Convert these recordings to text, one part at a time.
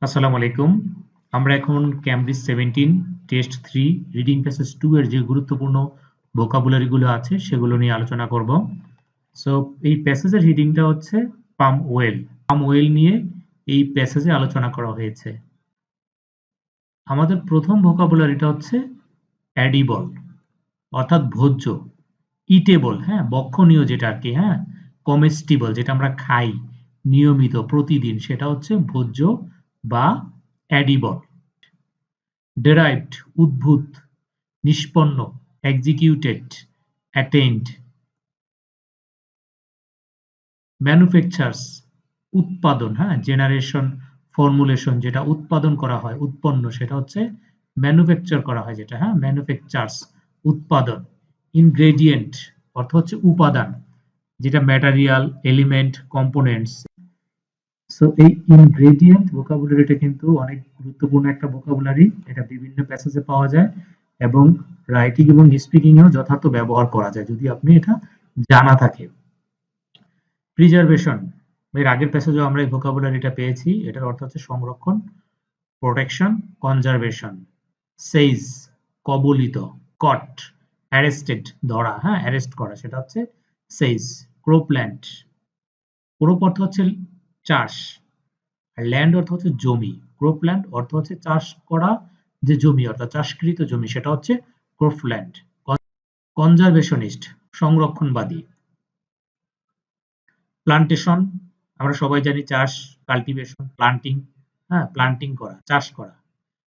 আসসালামু আলাইকুম। আমরা এখন ক্যামব্রিজ 17 টেস্ট 3 রিডিং প্যাসেজ 2 এর যে গুরুত্বপূর্ণ ভোকাবুলারি গুলো আছে সেগুলো নিয়ে আলোচনা করব। সো এই প্যাসেজের হেডিংটা হচ্ছে পাম ওয়েল। পাম ওয়েল নিয়ে এই প্যাসেজে আলোচনা করা হয়েছে। আমাদের প্রথম ভোকাবুলারিটা হচ্ছে এডিবল অর্থাৎ ভোজ্য, ইটেবল হ্যাঁ ভক্ষণীয় যেটা আর কি হ্যাঁ, কমেস্টিবল যেটা আমরা খাই নিয়মিত প্রতিদিন সেটা হচ্ছে ভোজ্য বা এডিবল। derived উদ্ভূত, নিষ্পন্ন, executed, attained, manufactures উৎপাদন হ্যাঁ জেনারেশন ফর্মুলেশন যেটা উৎপাদন করা হয় উৎপন্ন সেটা হচ্ছে ম্যানুফ্যাকচার করা হয় যেটা হ্যাঁ ম্যানুফ্যাকচার্স উৎপাদন। ইনগ্রেডিয়েন্ট অর্থ হচ্ছে উপাদান যেটা ম্যাটেরিয়াল এলিমেন্ট কম্পোনেন্টস। সো এই ইনগ্রেডিয়েন্ট ভোকাবুলারিটা কিন্তু অনেক গুরুত্বপূর্ণ একটা ভোকাবুলারি। এটা বিভিন্ন প্যাসেজে পাওয়া যায় এবং রাইটিং এবং স্পিকিং এও যথার্থ ব্যবহার করা যায় যদি আপনি এটা জানা থাকে। প্রিজার্ভেশন এর আগের প্যাসেজেও আমরা এই ভোকাবুলারিটা পেয়েছি। এটার অর্থ হচ্ছে সংরক্ষণ, প্রোটেকশন, কনজারভেশন। সেইজ কবলিত, কট অ্যারেস্টেড ধরা হ্যাঁ অ্যারেস্ট করা সেটা হচ্ছে সেইজ। ক্রোপ্ল্যান্ড ক্রোপ অর্থ হচ্ছে চাষ আর ল্যান্ড অর্থ হচ্ছে জমি। ক্রোপল্যান্ড অর্থ হচ্ছে চাষ করা যে জমি অর্থাৎ চাষকৃত জমি সেটা হচ্ছে ক্রোপল্যান্ড। কনজারভেশনিস্ট সংরক্ষণবাদী। প্লান্টেশন আমরা সবাই জানি চাষ, কাল্টিভেশন প্লান্টিং হ্যাঁ প্লান্টিং করা চাষ করা।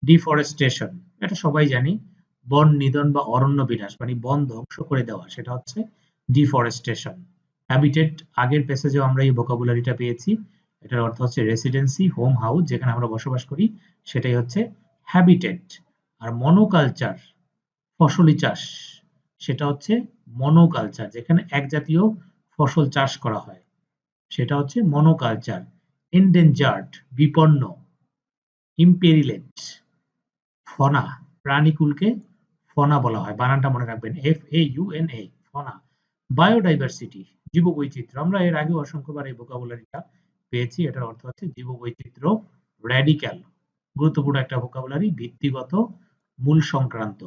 ডিফরেস্টেশন এটা সবাই জানি বন নিধন বা অরণ্য বিনাশ মানে বন ধ্বংস করে দেওয়া সেটা হচ্ছে ডিফরেস্টেশন। হ্যাবিটেট আগের প্যাসেজেও আমরা এই ভোকাবুলারিটা পেয়েছি। এটার অর্থ হচ্ছে রেসিডেন্সি হোম হাউস যেখানে আমরা বসবাস করি সেটাই হচ্ছে হ্যাবিটেট। আর মনোকালচার ফসলি চাষ সেটা হচ্ছে মনোকালচার যেখানে এক জাতীয় ফসল চাষ করা হয় সেটা হচ্ছে মনোকালচার। এন্ডেঞ্জার্ড বিপন্ন। ইম্পেরিলেট ফনা প্রাণীকুলকে ফনা বলা হয় বানানটা মনে রাখবেন FAUNA ফনা। বায়োডাইভার্সিটি জীববৈচিত্র্য আমরা এর আগে অসংখ্যবার এই ভোকাবুলারিটা পেয়েছি। এটার অর্থ হচ্ছে জীববৈচিত্র্য। র্যাডিক্যাল গুরুত্বপূর্ণ একটা ভোকাবুলারি ভিত্তিগত মূল সংক্রান্ত।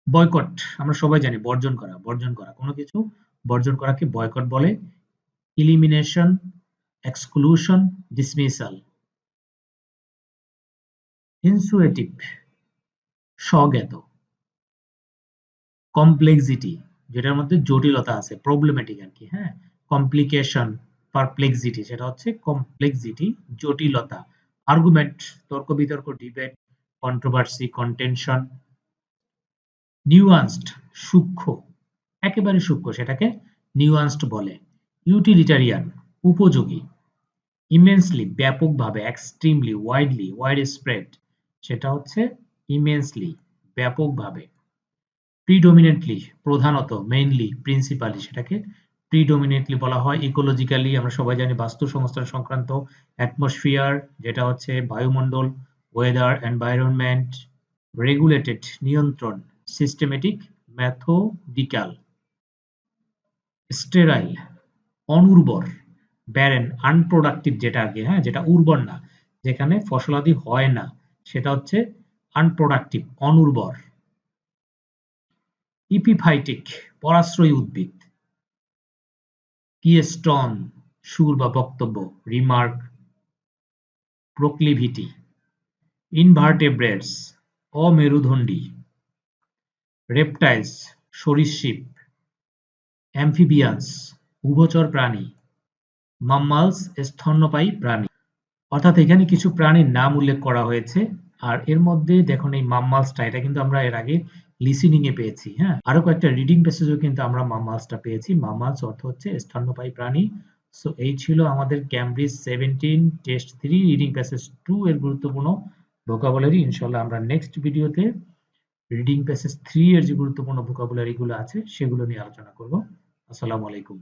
বয়কট আমরা সবাই জানি বর্জন করা বর্জন করা কোনো কিছু বর্জন করাকে বয়কট বলে। Elimination exclusion dismissal. ইনসুয়েটিভ স্বজ্ঞাত। কমপ্লেক্সিটি যেটার মধ্যে জটিলতা আছে প্রবলেমেটিক আর কি হ্যাঁ। কমপ্লিকেশন পারপ্লেক্সিটি সেটা হচ্ছে কমপ্লেক্সিটি জটিলতা। আর্গুমেন্ট তর্ক বিতর্ক ডিবেট কন্ট্রোভার্সি কন্টেনশন। নিউয়ান্সড সূক্ষ্ম একেবারে সূক্ষ্ম সেটাকে নিউয়ান্সড বলে। ইউটিলিটারিয়ান উপযোগী। ইমেন্সলি ব্যাপকভাবে এক্সট্রিমলি ওয়াইডলি ওয়াইড স্প্রেড সেটা হচ্ছে ইমেন্সলি ব্যাপকভাবে। প্রিডোমিনেন্টলি প্রধানত মেইনলি প্রিন্সিপালি সেটাকে প্রিডোমিনেন্টলি বলা হয়। ইকোলজিক্যালি আমরা সবাই জানি বাস্তু সংস্থান সংক্রান্ত। অ্যাটমসফিয়ার যেটা হচ্ছে বায়ুমণ্ডল ওয়েদার এনভায়রনমেন্ট। রেগুলেটেড নিয়ন্ত্রণ। সিস্টেমেটিক ম্যাথোডিক্যাল। স্টেরাইল অনুর্বর। ব্যারেন আনপ্রোডাক্টিভ যেটা আগে হ্যাঁ যেটা উর্বর না যেখানে ফসলাদি হয় না সেটা হচ্ছে আনপ্রোডাক্টিভ অনুর্বর। ইপিফাইটিক পরাশ্রয়ী উদ্ভিদ। কিয়েস্টন সুর বা বক্তব্য। Remark proclivity. ইনভার্টেব্রেটস অমেরুদণ্ডী। রেপটাইলস সরীসৃপ। অ্যামফিবিয়ান্স উভচর প্রাণী। মাম্মালস স্তন্যপায়ী প্রাণী। অর্থাৎ এখানে কিছু প্রাণীর নাম উল্লেখ করা হয়েছে আর এর মধ্যে দেখুন এই মাম্মালসটা এটা কিন্তু আমরা এর আগে লিসেনিং এ পেয়েছি হ্যাঁ। আরো কয়েকটা রিডিং প্যাসেজেও কিন্তু আমরা মাম্মালসটা পেয়েছি। মাম্মালস অর্থ হচ্ছে স্তন্যপায়ী প্রাণী। সো এই ছিল আমাদের ক্যামব্রিজ 17 টেস্ট 3 রিডিং প্যাসেজ 2 এর গুরুত্বপূর্ণ ভোকাবুলারি। ইনশাআল্লাহ আমরা নেক্সট ভিডিওতে রিডিং প্যাসেজ 3 এর যে গুরুত্বপূর্ণ ভোকাবুলারি গুলো আছে সেগুলো নিয়ে আলোচনা করব। আসসালামু আলাইকুম।